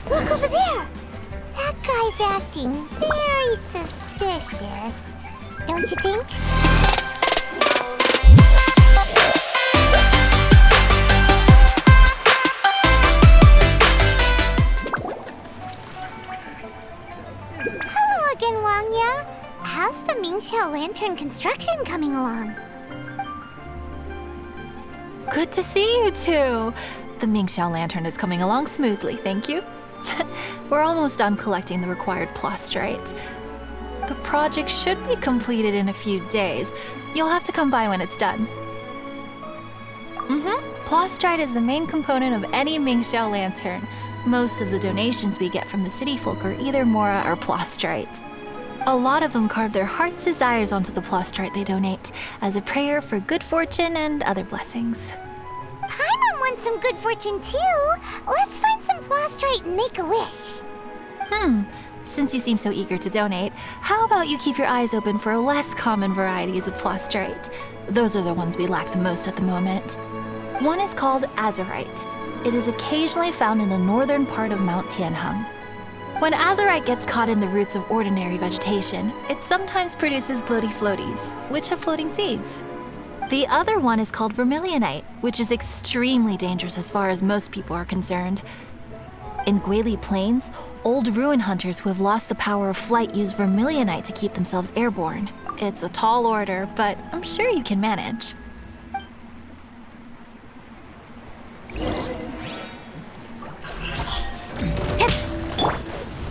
Look over there! That guy's acting very suspicious. Don't you think? Hello again, Wangya. How's the Mingxiao Lantern construction coming along? Good to see you two. The Mingxiao Lantern is coming along smoothly, thank you. We're almost done collecting the required plastrite. The project should be completed in a few days. You'll have to come by when it's done. Plastrite is the main component of any Mingxiao Lantern. Most of the donations we get from the city folk are either mora or plastrite. A lot of them carve their heart's desires onto the plastrite they donate as a prayer for good fortune and other blessings. Paimon wants some good fortune too. Let's find some plastrite and make a wish. Since you seem so eager to donate, how about you keep your eyes open for less common varieties of plastrite? Those are the ones we lack the most at the moment. One is called azurite. It is occasionally found in the northern part of Mount Tianheng. When azurite gets caught in the roots of ordinary vegetation, it sometimes produces bloaty floaties, which have floating seeds. The other one is called vermilionite, which is extremely dangerous as far as most people are concerned. In Guili Plains, old ruin hunters who have lost the power of flight use vermilionite to keep themselves airborne. It's a tall order, but I'm sure you can manage.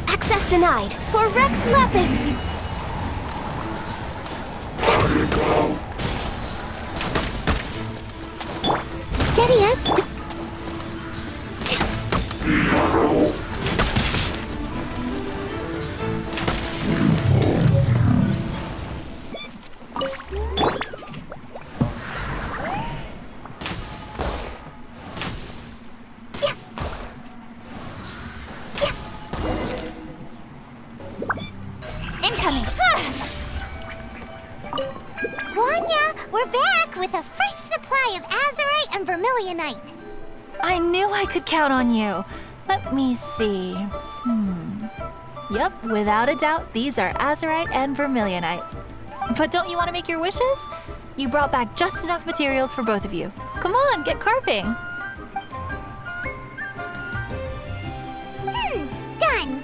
Access denied for Rex Lapis. Steady as Incoming. Wanya, we're back with a fresh supply of azurite and vermilionite. I knew I could count on you. Let me see. Yep, without a doubt, these are azurite and vermilionite. But don't you want to make your wishes? You brought back just enough materials for both of you. Come on, get carving. Done.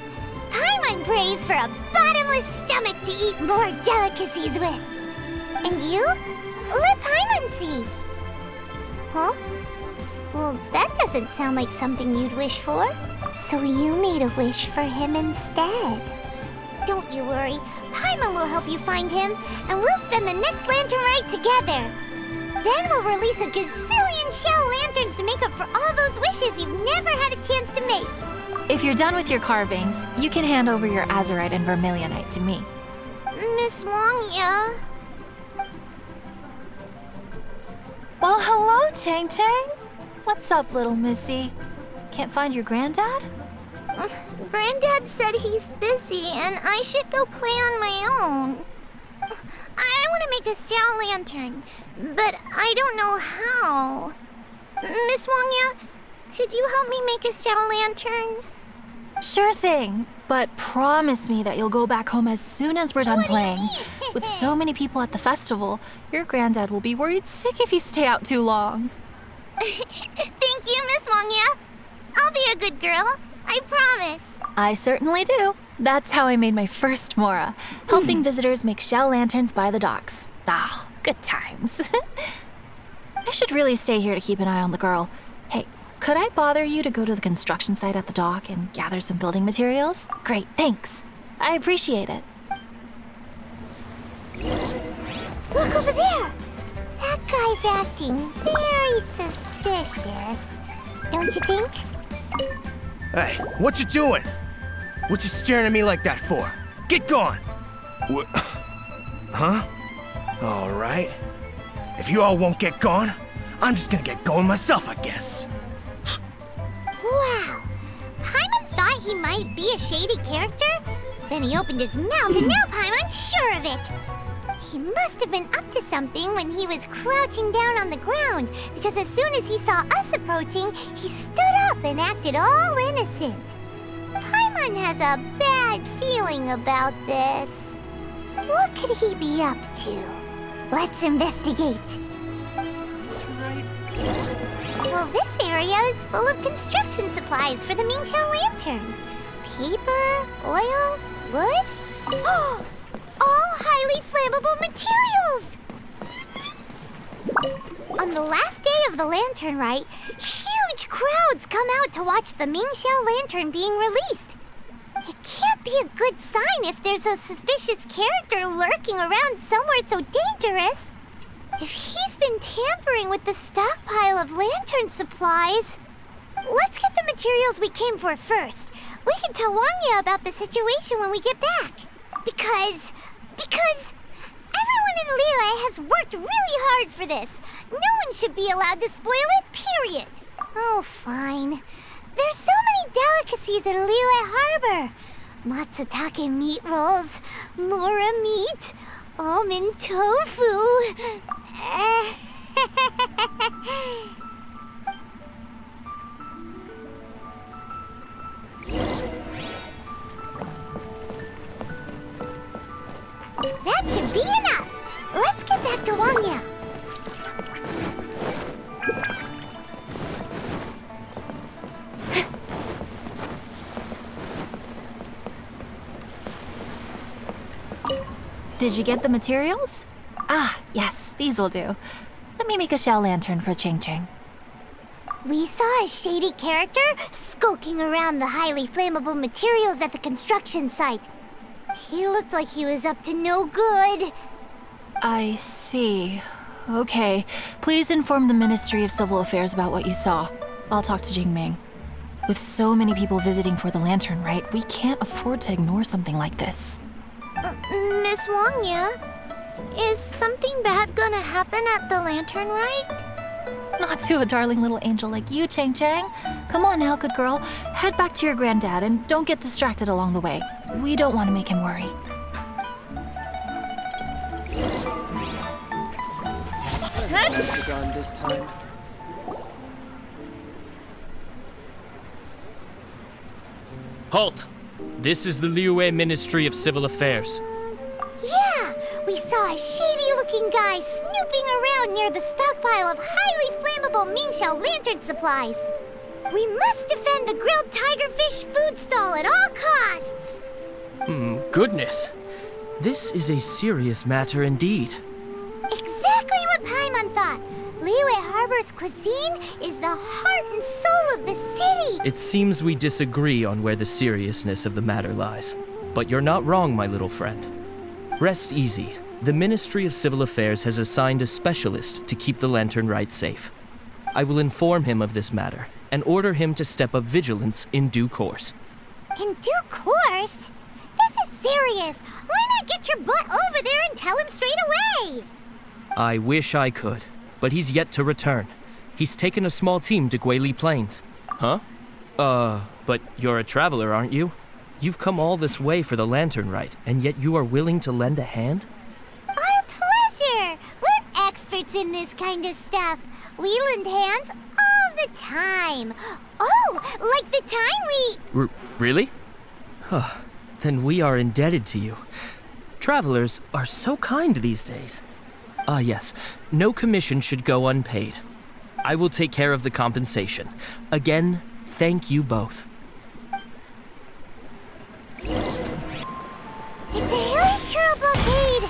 Paimon prays for a bottomless stomach to eat more delicacies with. And you? Let Paimon see. Huh? Well, that doesn't sound like something you'd wish for. So you made a wish for him instead. Don't you worry. Paimon will help you find him, and we'll spend the next Lantern Rite together. Then we'll release a gazillion shell lanterns to make up for all those wishes you've never had a chance to make. If you're done with your carvings, you can hand over your azurite and vermilionite to me. Miss Wangya. Well, hello, Chang Chang. What's up, little missy? Can't find your granddad? Granddad said he's busy and I should go play on my own. I want to make a shell lantern, but I don't know how. Miss Wangya, could you help me make a shell lantern? Sure thing, but promise me that you'll go back home as soon as we're done playing. With so many people at the festival, your granddad will be worried sick if you stay out too long. Thank you, Miss Wangya. I'll be a good girl, I promise. I certainly do. That's how I made my first mora, helping visitors make shell lanterns by the docks. Ah, good times. I should really stay here to keep an eye on the girl. Hey, could I bother you to go to the construction site at the dock and gather some building materials? Great, thanks. I appreciate it. Look over there. That guy's acting very suspicious. Don't you think? Hey, what you doing? What you staring at me like that for? Get gone! What? Huh? All right. If you all won't get gone, I'm just gonna get going myself, I guess. Wow. Paimon thought he might be a shady character. Then he opened his mouth and now Paimon's sure of it. He must have been up to something when he was crouching down on the ground, because as soon as he saw us approaching, he stood up and acted all innocent. Paimon has a bad feeling about this. What could he be up to? Let's investigate. Well, this area is full of construction supplies for the Mingqiao Lantern. Paper, oil, wood. All highly flammable materials! On the last day of the Lantern Rite, huge crowds come out to watch the Mingqiao Lantern being released. It can't be a good sign if there's a suspicious character lurking around somewhere so dangerous. If he's been tampering with the stockpile of lantern supplies... Let's get the materials we came for first. We can tell Wangya about the situation when we get back. Because everyone in Liyue has worked really hard for this. No one should be allowed to spoil it, period. Oh, fine. There's so many delicacies in Liyue Harbor. Matsutake meat rolls, mora meat, almond tofu. That should be enough. Let's get back to Wangya. Did you get the materials? Ah, yes, these will do. Let me make a shell lantern for Ching Ching. We saw a shady character skulking around the highly flammable materials at the construction site. He looked like he was up to no good. I see. Okay, please inform the Ministry of Civil Affairs about what you saw. I'll talk to Jingming. With so many people visiting for the Lantern Rite, we can't afford to ignore something like this. Miss Wangya, is something bad gonna happen at the Lantern Rite? Not to a darling little angel like you, Chang Chang. Come on now, good girl. Head back to your granddad and don't get distracted along the way. We don't want to make him worry. Begun this time. Halt! This is the Liyue Ministry of Civil Affairs. Yeah, we saw a shady-looking guy snooping around near the stockpile of highly flammable Mingqiao lantern supplies. We must defend the grilled tigerfish food stall at all costs. Goodness. This is a serious matter indeed. Exactly what Paimon thought. Liyue Harbor's cuisine is the heart and soul of the city. It seems we disagree on where the seriousness of the matter lies. But you're not wrong, my little friend. Rest easy. The Ministry of Civil Affairs has assigned a specialist to keep the Lantern Rite safe. I will inform him of this matter and order him to step up vigilance in due course. In due course? This is serious. Why not get your butt over there and tell him straight away? I wish I could, but he's yet to return. He's taken a small team to Guili Plains. Huh? But you're a traveler, aren't you? You've come all this way for the Lantern Rite, and yet you are willing to lend a hand? Our pleasure! We're experts in this kind of stuff. We lend hands all the time. Oh, like the time we... Really? Huh. Then we are indebted to you. Travelers are so kind these days. Ah, yes. No commission should go unpaid. I will take care of the compensation. Again, thank you both. It's a hilly blockade.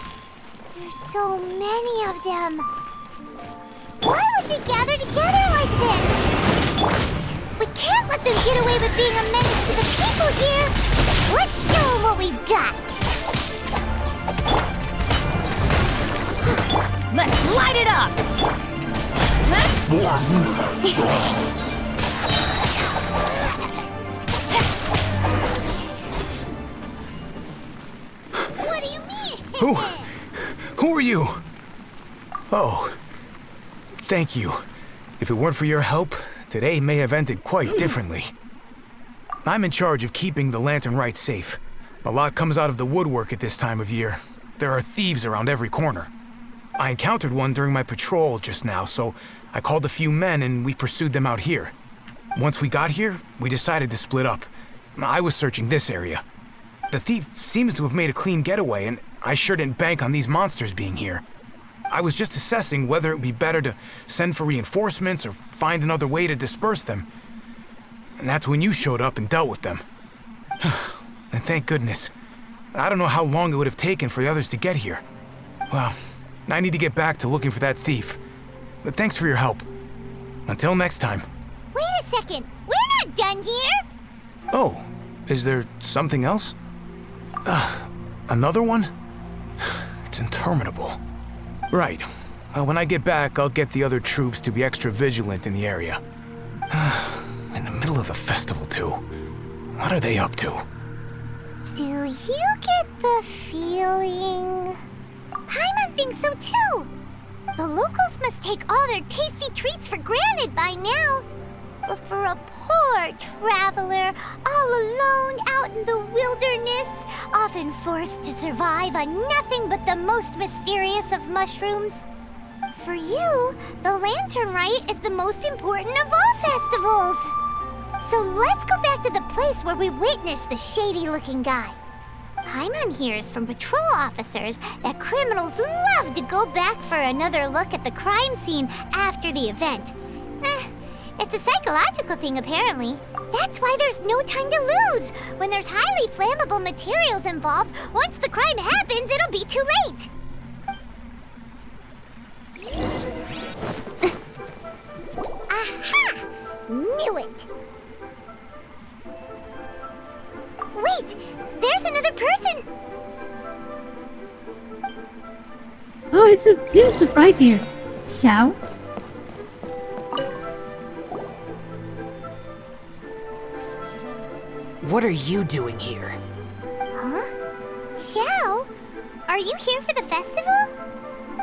There's so many of them. Why would they gather together like this? We can't let them get away with being a menace to the people here. Let's show them what we've got. Let's light it up! What do you mean? Who are you? Oh, thank you. If it weren't for your help, today may have ended quite differently. I'm in charge of keeping the Lantern Rite safe. A lot comes out of the woodwork at this time of year. There are thieves around every corner. I encountered one during my patrol just now, so I called a few men and we pursued them out here. Once we got here, we decided to split up. I was searching this area. The thief seems to have made a clean getaway, and I sure didn't bank on these monsters being here. I was just assessing whether it would be better to send for reinforcements or find another way to disperse them. And that's when you showed up and dealt with them. And thank goodness. I don't know how long it would have taken for the others to get here. Well, I need to get back to looking for that thief. But thanks for your help. Until next time. Wait a second. We're not done here. Oh, is there something else? Another one? It's interminable. Right. When I get back, I'll get the other troops to be extra vigilant in the area. In the middle of the festival, too. What are they up to? Do you get the feeling... Paimon thinks so too! The locals must take all their tasty treats for granted by now. But for a poor traveler, all alone out in the wilderness, often forced to survive on nothing but the most mysterious of mushrooms. For you, the Lantern Rite is the most important of all festivals. So let's go back to the place where we witnessed the shady-looking guy. Paimon hears from patrol officers that criminals love to go back for another look at the crime scene after the event. It's a psychological thing, apparently. That's why there's no time to lose. When there's highly flammable materials involved, once the crime happens, it'll be too late. Aha! Knew it! Wait! There's another person! Oh, it's a big surprise here. Xiao? What are you doing here? Huh? Xiao? Are you here for the festival?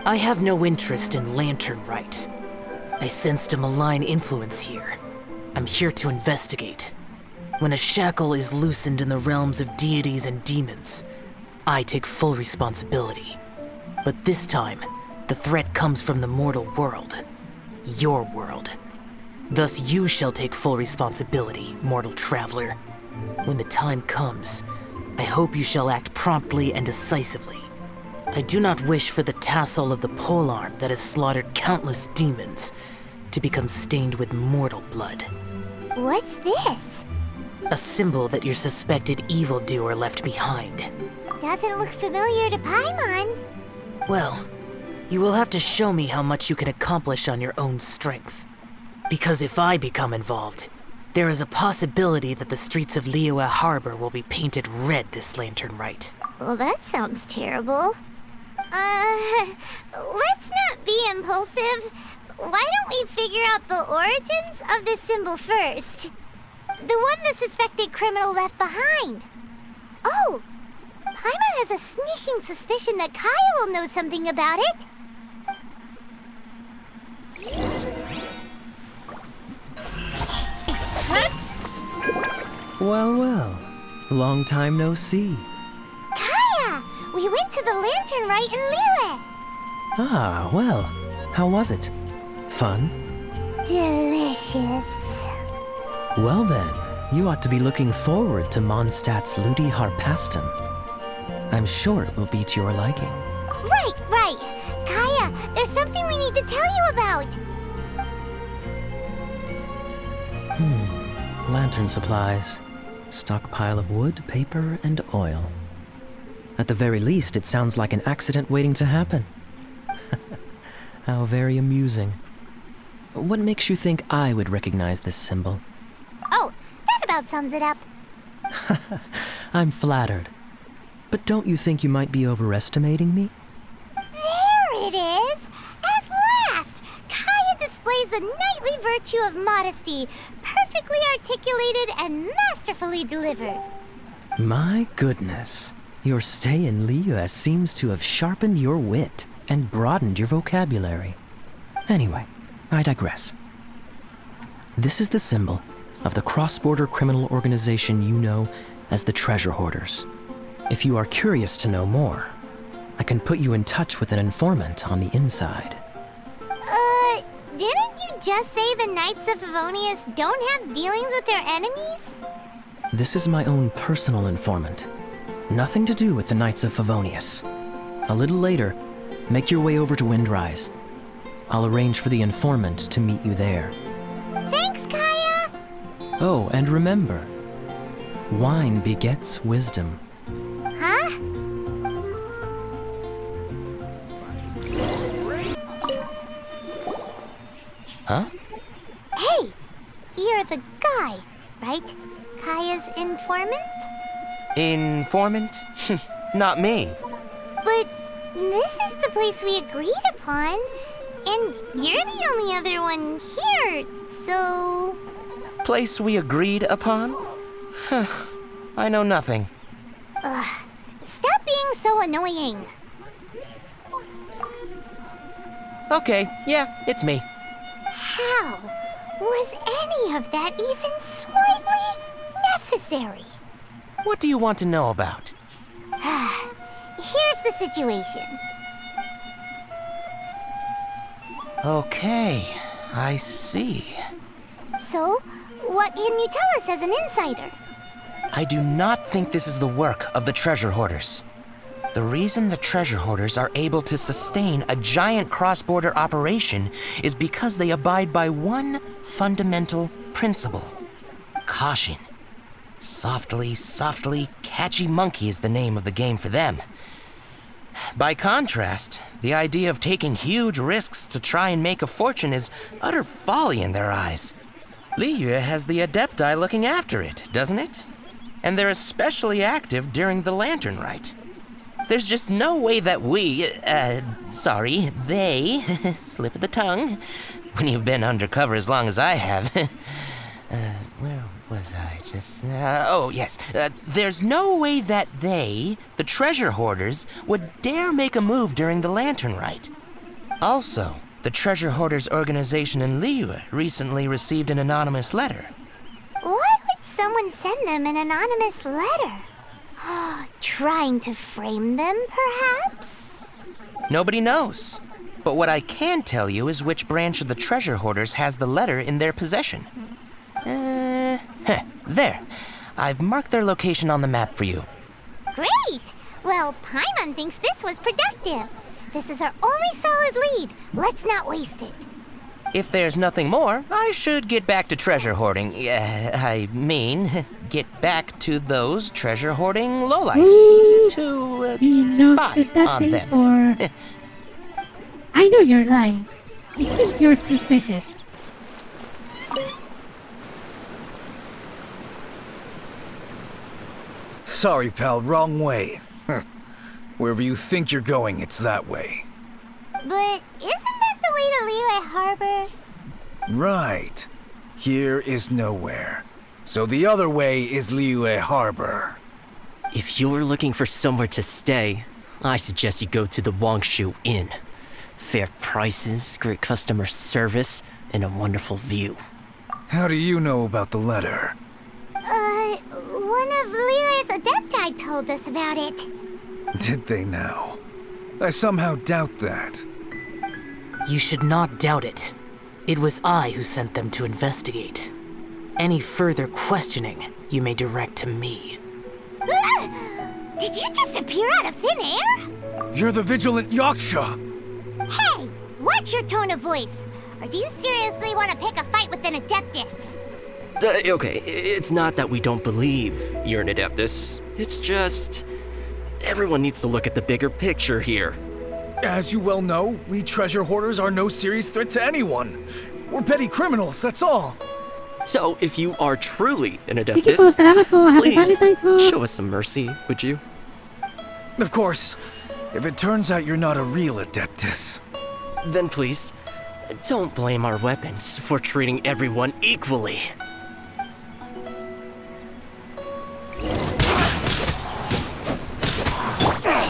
I have no interest in Lantern Rite. I sensed a malign influence here. I'm here to investigate. When a shackle is loosened in the realms of deities and demons, I take full responsibility. But this time, the threat comes from the mortal world. Your world. Thus you shall take full responsibility, mortal traveler. When the time comes, I hope you shall act promptly and decisively. I do not wish for the tassel of the polearm that has slaughtered countless demons to become stained with mortal blood. What's this? A symbol that your suspected evildoer left behind. Doesn't look familiar to Paimon. Well, you will have to show me how much you can accomplish on your own strength. Because if I become involved, there is a possibility that the streets of Liyue Harbor will be painted red this Lantern Rite. Well, that sounds terrible. Let's not be impulsive. Why don't we figure out the origins of this symbol first? The one the suspected criminal left behind. Oh! Paimon has a sneaking suspicion that Kaya will know something about it. Well, well. Long time no see. Kaya! We went to the Lantern Rite in Liyue. Ah, well. How was it? Fun? Delicious. Well then, you ought to be looking forward to Mondstadt's Ludi Harpastum. I'm sure it will be to your liking. Right. Kaya, there's something we need to tell you about. Lantern supplies. Stockpile of wood, paper, and oil. At the very least, it sounds like an accident waiting to happen. How very amusing. What makes you think I would recognize this symbol? Oh, that about sums it up. I'm flattered. But don't you think you might be overestimating me? There it is! At last! Kaya displays the knightly virtue of modesty, perfectly articulated and masterfully delivered. My goodness. Your stay in Liyue seems to have sharpened your wit and broadened your vocabulary. Anyway, I digress. This is the symbol of the cross-border criminal organization you know as the Treasure Hoarders. If you are curious to know more, I can put you in touch with an informant on the inside. Didn't you just say the Knights of Favonius don't have dealings with their enemies? This is my own personal informant. Nothing to do with the Knights of Favonius. A little later, make your way over to Windrise. I'll arrange for the informant to meet you there. Thanks, Kaya! Oh, and remember, wine begets wisdom. Huh? Huh? Hey! You're the guy, right? Kaya's informant? Informant? Not me. But this is the place we agreed upon, and you're the only other one here, so... Place we agreed upon? I know nothing. Ugh, stop being so annoying. Okay, yeah, it's me. How was any of that even slightly necessary? What do you want to know about? Here's the situation. Okay, I see. So, what can you tell us as an insider? I do not think this is the work of the Treasure Hoarders. The reason the Treasure Hoarders are able to sustain a giant cross-border operation is because they abide by one fundamental principle. Caution. Softly, softly, catchy monkey is the name of the game for them. By contrast, the idea of taking huge risks to try and make a fortune is utter folly in their eyes. Liyue has the Adepti looking after it, doesn't it? And they're especially active during the Lantern Rite. There's just no way that they, slip of the tongue, when you've been undercover as long as I have. Where was I just... there's no way that they, the Treasure Hoarders, would dare make a move during the Lantern Rite. Also, the Treasure Hoarders organization in Liyue recently received an anonymous letter. Why would someone send them an anonymous letter? Trying to frame them, perhaps? Nobody knows. But what I can tell you is which branch of the Treasure Hoarders has the letter in their possession. There. I've marked their location on the map for you. Great! Well, Paimon thinks this was productive. This is our only solid lead. Let's not waste it. If there's nothing more, I should get back to treasure hoarding. Get back to those treasure hoarding lowlifes. To spy on them. I know you're lying. It seems you're suspicious. Sorry, pal, wrong way. Wherever you think you're going, it's that way. But isn't that the way to Liyue Harbor? Right. Here is nowhere. So the other way is Liyue Harbor. If you're looking for somewhere to stay, I suggest you go to the Wangshu Inn. Fair prices, great customer service, and a wonderful view. How do you know about the letter? One of Liyue's Adepti told us about it. Did they now? I somehow doubt that. You should not doubt it. It was I who sent them to investigate. Any further questioning you may direct to me. Did you just appear out of thin air? You're the vigilant Yaksha! Hey, watch your tone of voice. Or do you seriously want to pick a fight with an Adeptus? Okay, it's not that we don't believe you're an Adeptus. It's just... everyone needs to look at the bigger picture here. As you well know, we treasure hoarders are no serious threat to anyone. We're petty criminals, that's all. So, if you are truly an Thank you po, Adeptus, salamat po. Happy please Valentine's po. show us some mercy, would you? Of course. If it turns out you're not a real Adeptus. Then please, don't blame our weapons for treating everyone equally.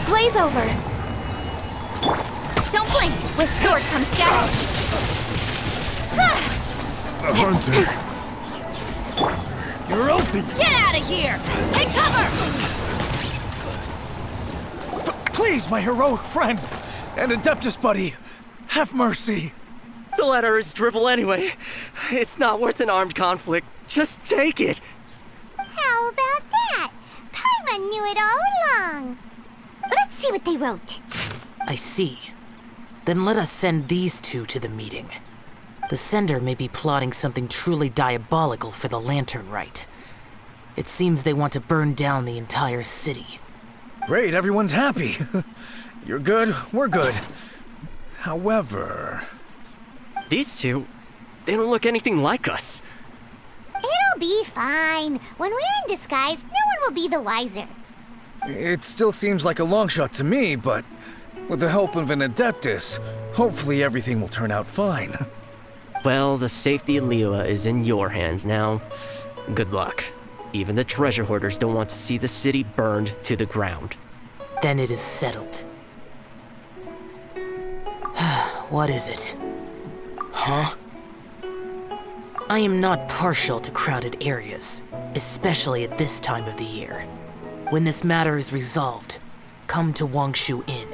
Blaze over. Don't blink! With sword comes shadow! A hunter. You're open! Get out of here! Take cover! Please, my heroic friend and Adeptus buddy, have mercy. The letter is drivel anyway. It's not worth an armed conflict. Just take it. How about that they wrote. I see. Then let us send these two to the meeting. The sender may be plotting something truly diabolical for the Lantern Rite. It seems they want to burn down the entire city. Great, everyone's happy. You're good, we're good. However... These two, they don't look anything like us. It'll be fine. When we're in disguise, no one will be the wiser. It still seems like a long shot to me, but with the help of an Adeptus, hopefully everything will turn out fine. Well, the safety of Liyue is in your hands now. Good luck. Even the Treasure Hoarders don't want to see the city burned to the ground. Then it is settled. What is it? Huh? I am not partial to crowded areas, especially at this time of the year. When this matter is resolved, come to Wangshu Inn.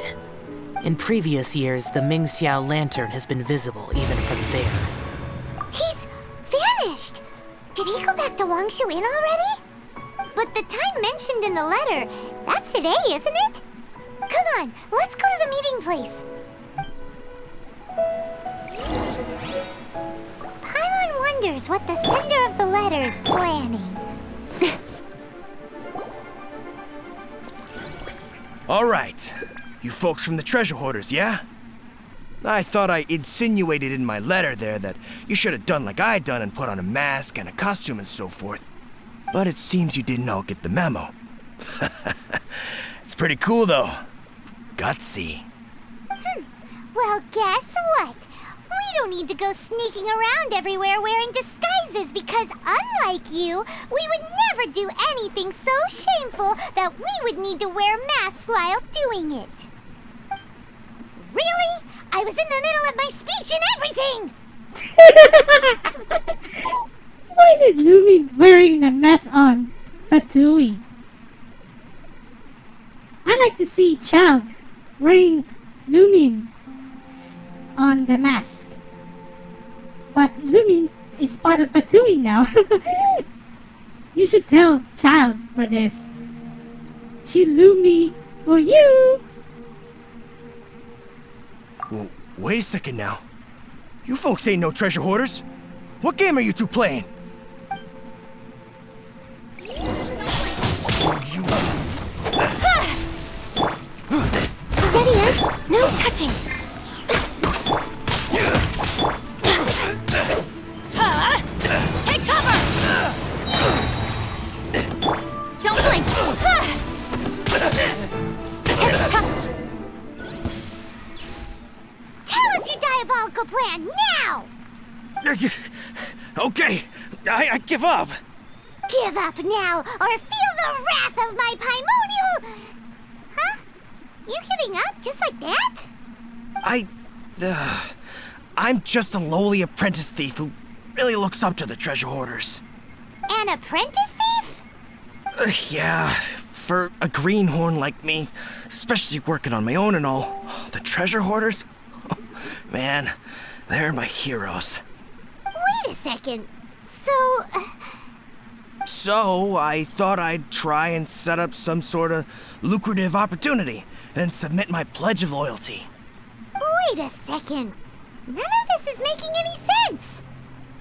In previous years, the Mingxiao lantern has been visible even from there. He's vanished! Did he go back to Wangshu Inn already? But the time mentioned in the letter, that's today, isn't it? Come on, let's go to the meeting place. Paimon wonders what the sender of the letter is planning. All right. You folks from the Treasure Hoarders, yeah? I thought I insinuated in my letter there that you should have done like I done and put on a mask and a costume and so forth. But it seems you didn't all get the memo. It's pretty cool, though. Gutsy. Well, guess what? We don't need to go sneaking around everywhere wearing disguises because, unlike you, we would never do anything so shameful that we would need to wear masks while doing it. Really? I was in the middle of my speech and everything! Why is it Lumine wearing a mask on Fatui? I like to see Child wearing Lumine on the mask. But Lumine is part of Fatui now. You should tell Child for this. She Lumi for you! Well, wait a second now. You folks ain't no Treasure Hoarders. What game are you two playing? Steady us. No touching. Take cover! Don't blink! Tell us your diabolical plan now! Okay, I give up. Give up now, or feel the wrath of my paimonial... Huh? You're giving up just like that? I'm just a lowly apprentice thief who really looks up to the Treasure Hoarders. An apprentice thief? Yeah, for a greenhorn like me, especially working on my own and all, the Treasure Hoarders? Man, they're my heroes. Wait a second. So, I thought I'd try and set up some sort of lucrative opportunity and submit my pledge of loyalty. Wait a second. None of this is making any sense.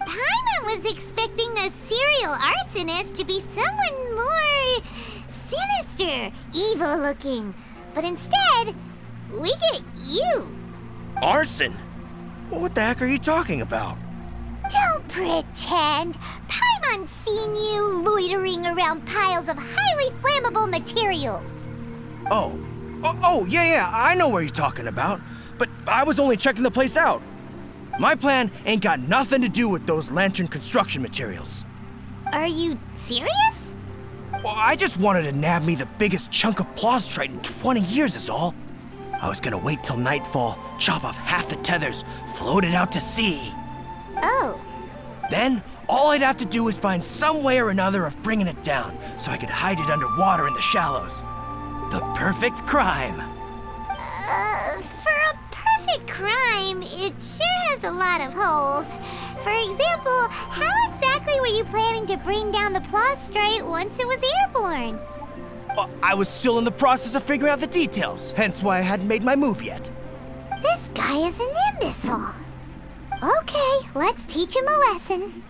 Paimon was expecting a serial arsonist to be someone more sinister, evil-looking. But instead, we get you. Arson? What the heck are you talking about? Don't pretend. Paimon's seen you loitering around piles of highly flammable materials. Oh, yeah, I know what you're talking about. But I was only checking the place out. My plan ain't got nothing to do with those lantern construction materials. Are you serious? Well, I just wanted to nab me the biggest chunk of plaustrite in 20 years is all. I was gonna wait till nightfall, chop off half the tethers, float it out to sea. Oh. Then, all I'd have to do is find some way or another of bringing it down, so I could hide it underwater in the shallows. The perfect crime. For a perfect crime, it sure has a lot of holes. For example, how exactly were you planning to bring down the plaustrite once it was airborne? I was still in the process of figuring out the details, hence why I hadn't made my move yet. This guy is an imbecile. Okay, let's teach him a lesson.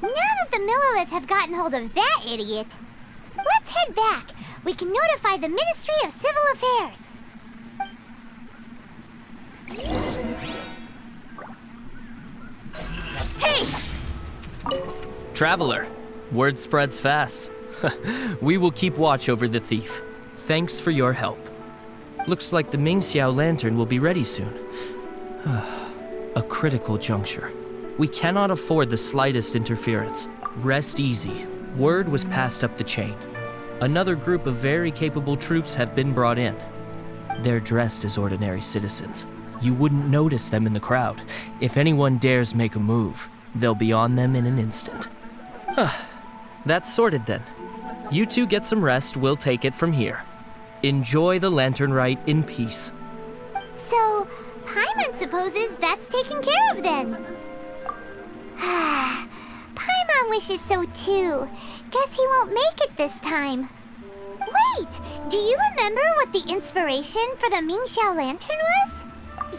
Now that the Millilith have gotten hold of that idiot, let's head back. We can notify the Ministry of Civil Affairs. Hey! Traveler, word spreads fast. We will keep watch over the thief. Thanks for your help. Looks like the Mingxiao lantern will be ready soon. A critical juncture. We cannot afford the slightest interference. Rest easy. Word was passed up the chain. Another group of very capable troops have been brought in. They're dressed as ordinary citizens. You wouldn't notice them in the crowd. If anyone dares make a move, they'll be on them in an instant. That's sorted then. You two get some rest, we'll take it from here. Enjoy the Lantern Rite in peace. So, Paimon supposes that's taken care of then. Paimon wishes so too. Guess he won't make it this time. Wait, do you remember what the inspiration for the Mingxiao lantern was?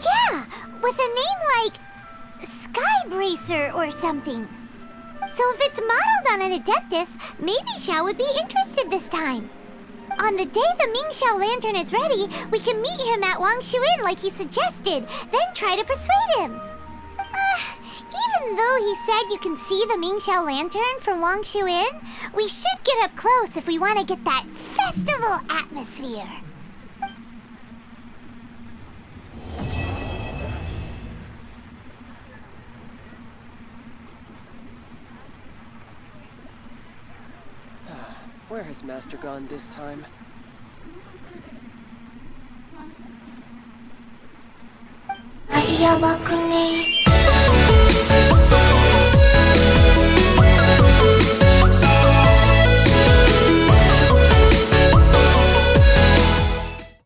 Yeah, with a name like Sky Bracer or something. So if it's modeled on an Adeptus, maybe Xiao would be interested this time. On the day the Mingxiao lantern is ready, we can meet him at Wangshuin like he suggested, then try to persuade him. Even though he said you can see the Mingxiao lantern from Wangshuin, we should get up close if we want to get that festival atmosphere. Where has Master gone this time? 아주 야박하네.